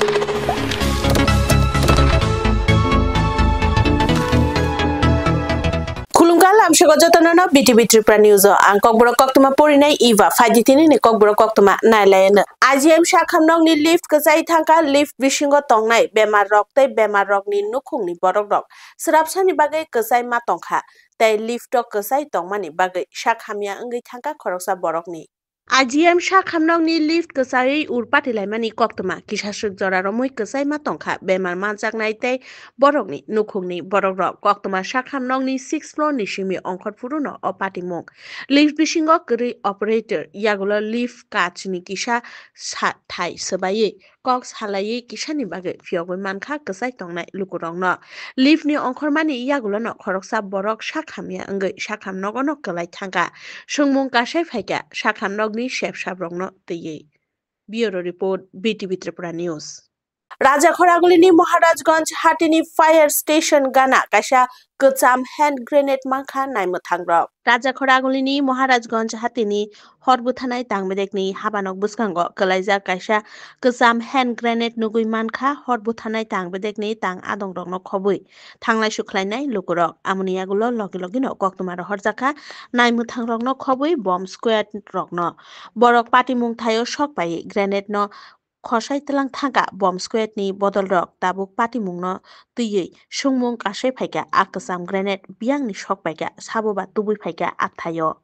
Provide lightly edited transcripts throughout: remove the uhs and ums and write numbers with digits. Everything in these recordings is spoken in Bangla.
Kulungkalam Shagojatana BTV Tripura News ang Kokbro Koktuma Purinai Iva Fajitini ni Kokbro Koktuma Nailayan. IGM Shakamnong ni lift Kazai Tanka lift Vishingo Tongnai Bemarok Tay Bemarok ni Nukung ni Borok Serapsani Bagai Kazai Matongka Tay lift Dok Kazai Tongmani Bagai Shakamya Ngi Tanka Koroksa Borok ni IGM Shakamnong ni lift Kazai Urpati Laimani Koktuma Kishashuk Zora Romui Kazai Matongka Bemar Manjak Naite Borok ni Nukung ni Borok Koktuma Shakamnong ni 6th floor ni Shimi Ongkot Furuno o Patimong lift Bishingo Kuri operator Yagulo lift Kach ni Kisha Thai Sebaye Cox Halaye Kishani Bagai Fiogun Manka Kazai Tongnai Lukurongno lift ni Ongkormani Yagulo no Koroksa Borok Shakamya Ngai Shakam Nogono Kalai Tanka Shungmung Kashay Faika Shakamnog ni Chef Shabrongno Teye Bureau Report BTV Tripura News Rajakhoragulini Maharajganj Hatini Fire Station Gana Kasha Kutsam hand grenade Manka Naimutangrok Rajakhoragulini Maharajganj Hatini Horbuthanai Tangbedekni Habanok Buskango Kalaiza Kasha Kutsam hand grenade Nugui Manka Horbuthanai Tangbedekni Tang Adongrokno Khobui Tanglai Shuklainai Lukurok Amoniagulo Logilogino Koktumaro Horzaka Naimutangrokno Khobui bomb square rokno Borok Patimung Thayo Shokpai grenade no Khosai telang thanga bomb squad ni bodol rok tabuk patimungno tuye sungmung kashe phaika akasam grenade biang ni shok paika saboba tubui phaika akthayo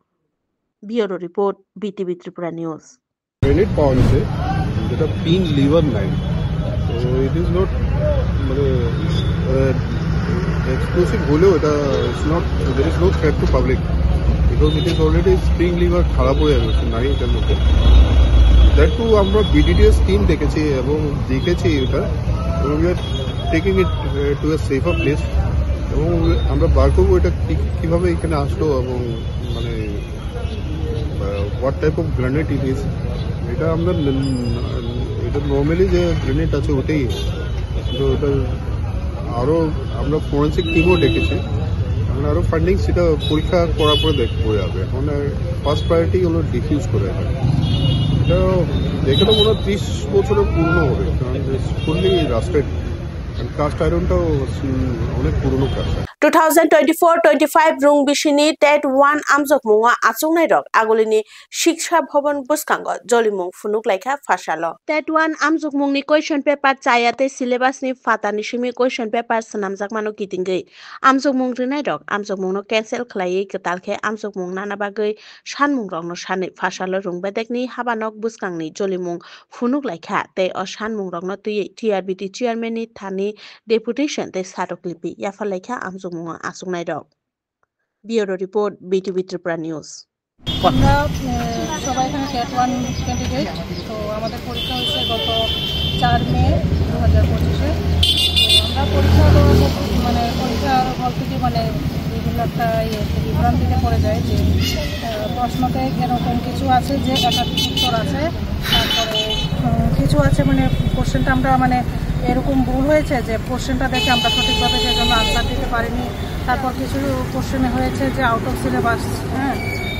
Bureau Report BTV Tripura News Grenade pawn se jeta pin lever line so it is not explosive hole it's not there is no threat to public because it is already spring lever kharab hoye gache nai etar moddhe that too আমরা BDDS team দেখেছি এবং দেখেছি এটা এবং we are taking it to a safer place এবং আমরা বার করব এটা কিভাবে এখানে আসলো এবং মানে what type of grenade it is এটা আমরা এটা নরমালি যে গ্রেনেড আছে ওটাই তো এটা আরো আমরা ফরেনসিক টিমও ডেকেছি আমরা আরো ফান্ডিং সেটা পরীক্ষা করার পরে দেখবো যাবে এখন ফার্স্ট প্রায়োরিটি হলো ডিফিউজ করে এটা দেখে তো মনে হয় 30 বছরের পুরনো হবে কারণ ফুললি রাস্টেড কাস্ট আয়রনটাও অনেক পুরনো caste 2024-25 rung bishini tet 1 amjok munga achungnai rok agolini shiksha bhavan buskango jolimung funuk laikha phasalo tet 1 amjok mungni question paper chayate syllabus ni fatani simi question paper sanamjak mano kitingei amjok mung rinai rok amjok mungno cancel khlai ketalkhe amjok mung nana bagai sanmung rokno sani phasalo rung bedekni habanok buskangni jolimung funuk laikha te o sanmung rokno tui TRBT chairman ni thani deputation te saroklipi yafa laikha amjok munga asungnai rok Bureau Report BTV Tripura News আমরা সবাই এখানে টেট 1 ক্যান্ডিডেট তো আমাদের পরীক্ষা হয়েছে গত 4 মে 2025 আমরা পরীক্ষার হল থেকে বিভিন্ন একটা বিভ্রান্তিতে পড়ে যায় যে প্রশ্নতে এরকম কিছু আছে যে একাধিক উত্তর আছে তারপরে কিছু আছে কোশ্চেনটা আমরা এরকম ভুল হয়েছে যে কোশ্চেনটা দেখে আমরা সঠিকভাবে সেজন্য আনসার দিতে পারিনি তারপর কিছু কোশ্চেনে হয়েছে যে আউট অফ সিলেবাস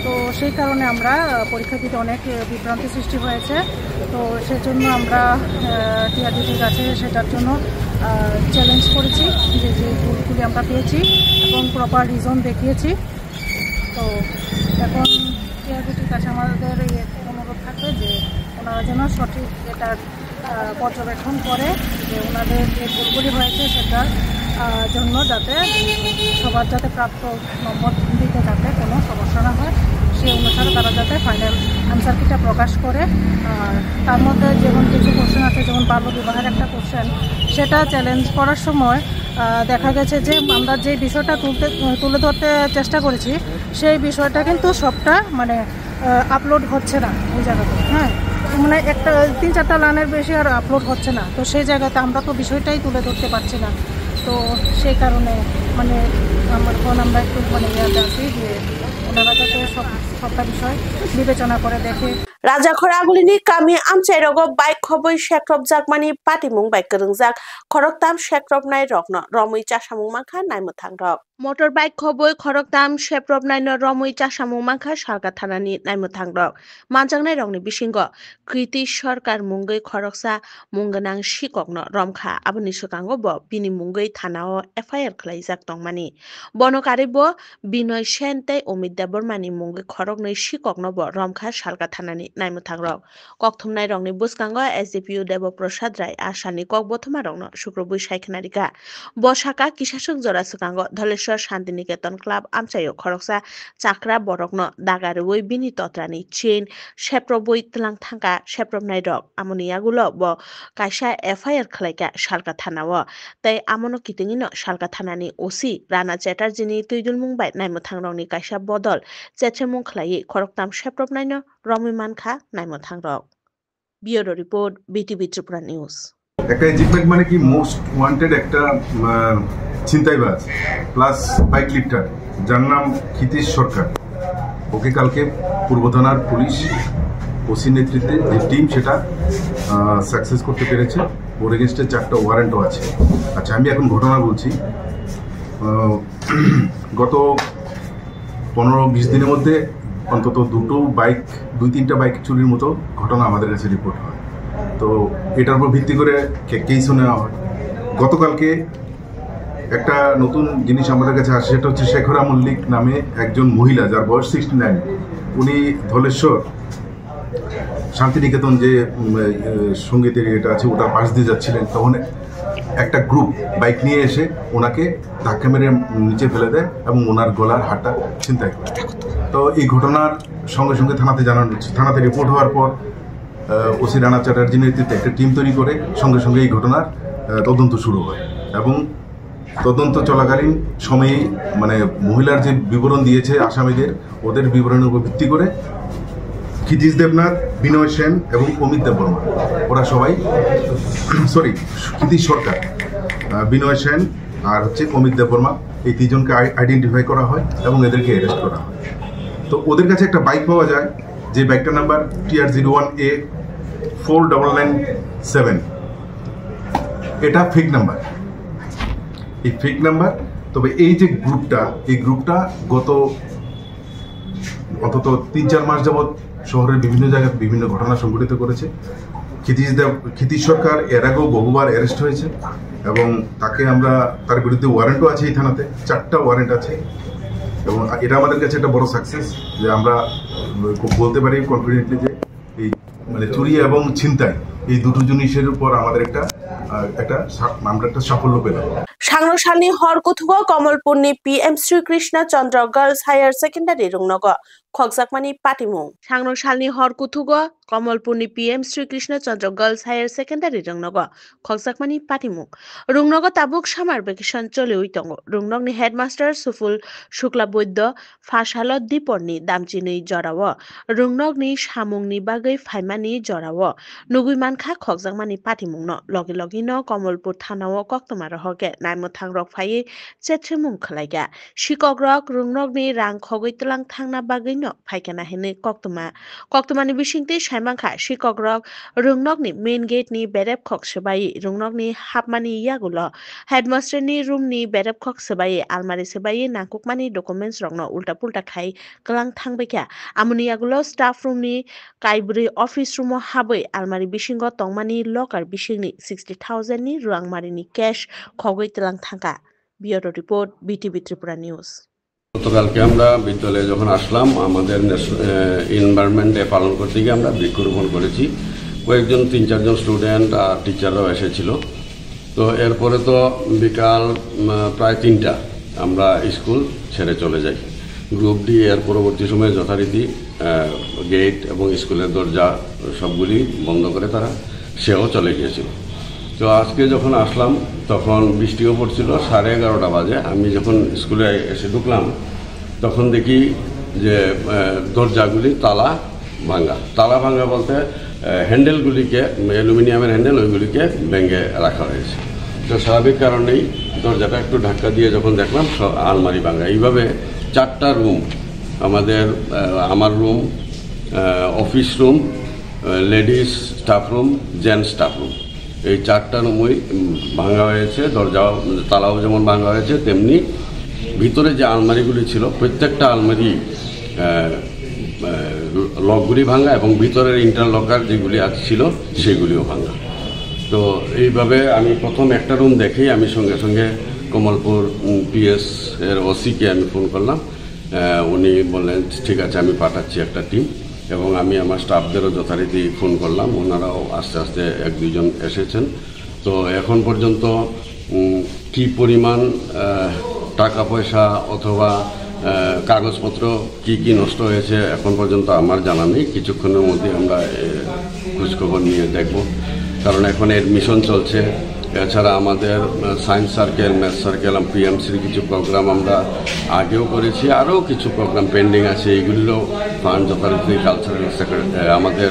তো সেই কারণে আমরা পরীক্ষা দিতে অনেক বিভ্রান্তি সৃষ্টি হয়েছে তো সেজন্য আমরা টিআরডিটির কাছে সেটার জন্য চ্যালেঞ্জ করেছি যে ভুলগুলি আমরা পেয়েছি এবং প্রপার রিজন দেখিয়েছি তো এখন টিআরডিটির কাছে আমাদের অনুরোধ থাকবে যে ওনারা যেন সঠিক এটার পর্যবেক্ষণ করে যে ওনাদের যে ভুলগুলি হয়েছে সেটার জন্য যাতে সবার যাতে প্রাপ্ত নম্বর দিতে যাতে কোনো সমস্যা না হয় সেই অনুসারে তারা যাতে ফাইনাল আনসার কিটা প্রকাশ করে আর তার মধ্যে যেমন কিছু কোশ্চেন আছে যেমন বাল্য বিবাহের একটা কোশ্চেন সেটা চ্যালেঞ্জ করার সময় দেখা গেছে যে আমরা যে বিষয়টা তুলে ধরতে চেষ্টা করেছি সেই বিষয়টা কিন্তু সবটা আপলোড হচ্ছে না ওই জায়গাতে একটা 3-4টা লাইনের বেশি আর আপলোড হচ্ছে না তো সেই জায়গাতে আমরা তো বিষয়টাই তুলে ধরতে পারছি না তো সেই কারণে আমরা একটু ইয়াতে আছি যে ওনারা যাতে সবটা বিষয় বিবেচনা করে দেখে Rajakhoragulini kami amchairogo bike khoboi shekrop jakmani patimung bike kerungjak khoroktam shekrop nai rokno romui chasamung mangkha naimuthang rok Motor bike khoboi khorok tam sheprop naino romui chasamung mangkha sarkar thanani naimo thangrok manjaknai rokni bisingo kriti sarkar mungoi khoroksa mungganang sikokno romkha aboni swikango bo bini mungoi thanao FIR khlaijak tongmani bono karibo Binoy Sen tei Omit Debormani mungoi khoroknoi sikokno bo romkha sarkar thanani naimo thangrok kokthumnai rokni buskango SDPU Debo Prasad Rai asani kok bothoma rokno sukrobui saikhnarika bo saka kisasuk jora swikango Shantiniketan Club amchayo khoroksa chakra borokno dagarui bini totrani chain sheproboi tlang thangka sheprobnai rok amoni yagulo bo kaisa FIR khlaika sarkar thanao tei amono kitingino sarkar thanani OC Rana Chatterjee ni tuidul mungbai naimo thangrokni kaisa bodol chechemung khlai khoroktam sheprobnaino romui mankha naimo thangrok Bureau Report BTV Tripura News একটা অ্যাচিভমেন্ট মানে কি মোস্ট ওয়ান্টেড একটা ছিনতাইবাজ প্লাস বাইক লিফটার যার নাম ক্ষিতীশ সরকার ওকে কালকে পূর্ব থানার পুলিশ ওসি নেতৃত্বে যে টিম সেটা সাকসেস করতে পেরেছে ওর এগেনস্টে 4টা ওয়ারেন্টও আছে আচ্ছা আমি এখন ঘটনা বলছি গত 15-20 দিনের মধ্যে অন্তত 2-3টা বাইক চুরির মতো ঘটনা আমাদের কাছে রিপোর্ট হয় তো এটার উপর ভিত্তি করে কেসও নেওয়া হয় গতকালকে একটা নতুন জিনিস আমাদের কাছে আসে সেটা হচ্ছে শেখরা মল্লিক নামে একজন মহিলা যার বয়স 69 উনি ধলেশ্বর শান্তিনিকেতন যে সঙ্গীতের এটা আছে ওটার পাশ দিয়ে যাচ্ছিলেন তখন একটা গ্রুপ বাইক নিয়ে এসে ওনাকে ধাক্কা মেরে নিচে ফেলে দেয় এবং ওনার গলার হাড়টা ছিনতাই করে তো এই ঘটনার সঙ্গে সঙ্গে থানাতে রিপোর্ট হওয়ার পর ওসি রানা চ্যাটার্জি নেতৃত্বে একটা টিম তৈরি করে সঙ্গে সঙ্গে এই ঘটনার তদন্ত শুরু হয় এবং তদন্ত চলাকালীন সময়ে মানে মহিলার যে বিবরণ দিয়েছে আসামিদের ওদের বিবরণের উপর ভিত্তি করে ক্ষিতীশ দেবনাথ বিনয় সেন এবং অমিত দেববর্মা ওরা সবাই ক্ষিতীশ সরকার বিনয় সেন আর হচ্ছে অমিত দেববর্মা এই তিনজনকে আইডেন্টিফাই করা হয় এবং এদেরকে অ্যারেস্ট করা হয় তো ওদের কাছে একটা বাইক পাওয়া যায় যে বাইকটার নাম্বার TR01A 4997 এটা ফেক নাম্বার এই ফেক নাম্বার তবে এই যে গ্রুপটা গত অন্তত 3-4 মাস যাবৎ শহরের বিভিন্ন জায়গায় বিভিন্ন ঘটনা সংঘটিত করেছে ক্ষিতীশ সরকার এর আগেও বহুবার অ্যারেস্ট হয়েছে এবং তার বিরুদ্ধে ওয়ারেন্টও আছে এই থানাতে 4টা ওয়ারেন্ট আছে এবং এটা আমাদের কাছে একটা বড় সাকসেস যে আমরা বলতে পারি কনফিডেন্টলি যে এই মানে চুরি এবং ছিনতাই এই দুটো জিনিসের উপর আমাদের আমরা একটা সাফল্য পেলাম সাংরসানি হরকুথুগো কমলপুরনি PM Srikrishna Chandra girls higher secondary রুংনগ খগজাকমানি পাটিমুং সাংরসানি হরকুথুগো কমলপুরনি PM Srikrishna Chandra girls higher secondary রুংনগ খগজাকমানি পাটিমুং রুংনগ তাবুক সামার ভেকেশন চলে উইতঙ্গ রুংনগনি হেডমাস্টার সুফুল শুক্লা বৈদ্য ফাশালত দীপরনি দামচিনি জরাও রুংনগনি সামুংনি বাগৈ ফাইমানি জরাও নুগুইমানখা খগজাকমানি পাটিমুংন লগে লগিন কমলপুর থানাও কক্তমা রহকে নাইমো থাংরক ফাইয়ে চেত্রেমুং খলাইगा শিকগ্রক রুংনগনি রাং খগৈতলাং থাংনা বাগৈন ফাইকেনা হেনে কক্তমানি বিসিংতে সাইমাংখা শিকগ্রক রুংনগনি মেইন गेटनि बेरेब खक सबाई रुंगनगनि हाबमानि यागुल हेडमास्टारनि रुमनि बेरेब खक सबाई आलमारि सबाई नांकुकमानि डकुमेन्ट्स रंनो उल्टा पुल्टा खाइ गलां थांबायखा आमुनि यागुल स्टाफ रुमनि काइब्रि अफिस रुमो हाबै आलमारि बिसिंग तंमानि लकार बिसिंनि 60,000 नि रुआंमारिनि कैश खगै तलां थांका bureau report BTV Tripura news গতকালকে আমরা বিদ্যালয়ে যখন আসলাম আমাদের এনভায়রনমেন্ট ডে পালন করতে গিয়ে আমরা বৃক্ষরোপণ করেছি কয়েকজন 3-4 জন স্টুডেন্ট আর টিচাররাও এসেছিল তো এরপরে তো বিকাল প্রায় 3টা আমরা স্কুল ছেড়ে চলে যাই গ্রুপ ডি এর পরবর্তী সময়ে যথারীতি গেট এবং স্কুলের দরজা সবগুলি বন্ধ করে তারা সেও চলে গিয়েছিল তো আজকে যখন আসলাম তখন বৃষ্টিও পড়ছিল 11:30 বাজে আমি যখন স্কুলে এসে ঢুকলাম তখন দেখি যে দরজাগুলি তালা ভাঙা বলতে হ্যান্ডেলগুলিকে অ্যালুমিনিয়ামের হ্যান্ডেল ওইগুলিকে ভেঙে রাখা হয়েছে তো স্বাভাবিক কারণেই দরজাটা একটু ধাক্কা দিয়ে যখন দেখলাম আলমারি ভাঙা এইভাবে 4টা রুম আমার room office room ladies staff room gents staff room এই 4টা রুমই ভাঙা হয়েছে দরজা তালাও যেমন ভাঙা হয়েছে তেমনি ভিতরে যে আলমারিগুলি ছিল প্রত্যেকটা আলমারি লকগুলি ভাঙা এবং ভিতরের ইন্টারলকার যেগুলি ছিল সেগুলিও ভাঙা। তো এইভাবে আমি প্রথম একটা রুম দেখেই আমি সঙ্গে সঙ্গে কমলপুর পিএস এর ওসিকে আমি ফোন করলাম। উনি বললেন ঠিক আছে আমি পাঠাচ্ছি একটা টিম, এবং আমি আমার স্টাফদেরও যথারীতি ফোন করলাম, ওনারাও আস্তে আস্তে 1-2 জন এসেছেন। তো এখন পর্যন্ত কি পরিমাণ টাকা পয়সা অথবা কাগজপত্র কি নষ্ট হয়েছে এখন পর্যন্ত আমার জানা নেই। কিছুক্ষণের মধ্যে আমরা খোঁজখবর নিয়ে দেখব, কারণ এখন এডমিশন চলছে। এছাড়া আমাদের সায়েন্স সার্কেল, ম্যাথ সার্কেল, পিএমসির কিছু প্রোগ্রাম আমরা আগেও করেছি, আরও কিছু প্রোগ্রাম পেন্ডিং আছে। এইগুলিরও ফান্ড যথারীতি কালচারাল সেক্রেটারি আমাদের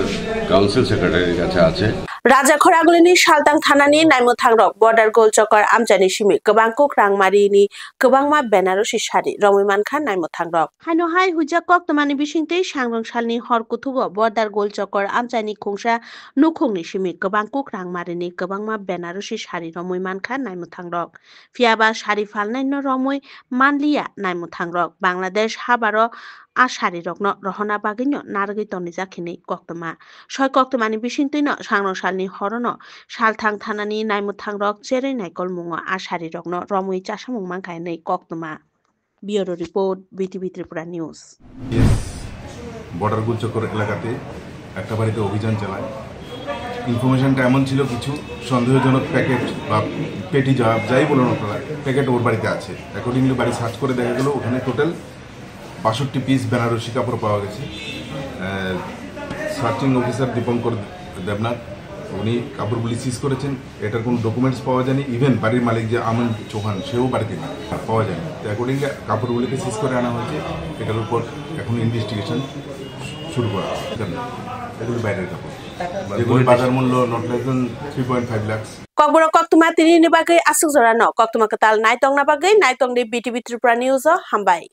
কাউন্সিল সেক্রেটারির কাছে আছে। Rajakor Agulini Shaltang Thanani Naimothangrok Border Golchokor Amjani Shimi Kabangkok Rangmarini Kabangma Benarusi Shari Romiman Khan Naimothangrok Hano Hai Hujakok Tomani Bishinte Shangrong Shalni Horkutugo Border Golchokor Amjani Kungsha Nukungni Shimi Kabangkok Rangmarini Kabangma Benarusi Shari Romiman Khan Naimothangrok Fiaba Shari Falnaino Romoi Manlia Naimothangrok Bangladesh Habaro Ashari Rogno Rohona Bagino Nargi Tonizakini Koktoma Shoy Koktomani Bishintino Shangrong Shalni Horono Shaltang Thanani Naimothangrok Jere Naikol Mungo Ashari Rogno Romui Chashamung Mankai Nei Koktoma Bureau Report BTV Tripura News border গুলচক্কর এলাকাতে একটা বাড়িতে অভিযান চালায়। ইনফরমেশনটা এমন ছিল কিছু সন্দেহজনক প্যাকেট বা পেটি যাই বলুন আপনারা, প্যাকেট ওর বাড়িতে আছে। অ্যাকর্ডিংলি বাড়ি সার্চ করে দেখা গেল ওখানে টোটাল 62 পিস বেনারসি কাপড় পাওয়া গেছে। সার্চিং অফিসার দীপঙ্কর দেবনাথ উনি কাপড়গুলি সিজ করেছেন। এটার কোনো ডকুমেন্টস পাওয়া যায়নি। ইভেন বাড়ির মালিক যে আমন চৌহান সেও বাড়িতে পাওয়া যায়নি। তো অ্যাকর্ডিংলি কাপড়গুলিকে সিজ করে আনা হয়েছে। এটার উপর এখন ইনভেস্টিগেশন শুরু করা হয়েছে। এগুলি বাইরের কাপড়, যেগুলি বাজার মূল্য not less than 3.5 lakh. Kokboro Koktoma Tini Bagai Asuk Zorano Koktoma Katal Naitong Nabagai Naitong di BTV Tripura News Hambai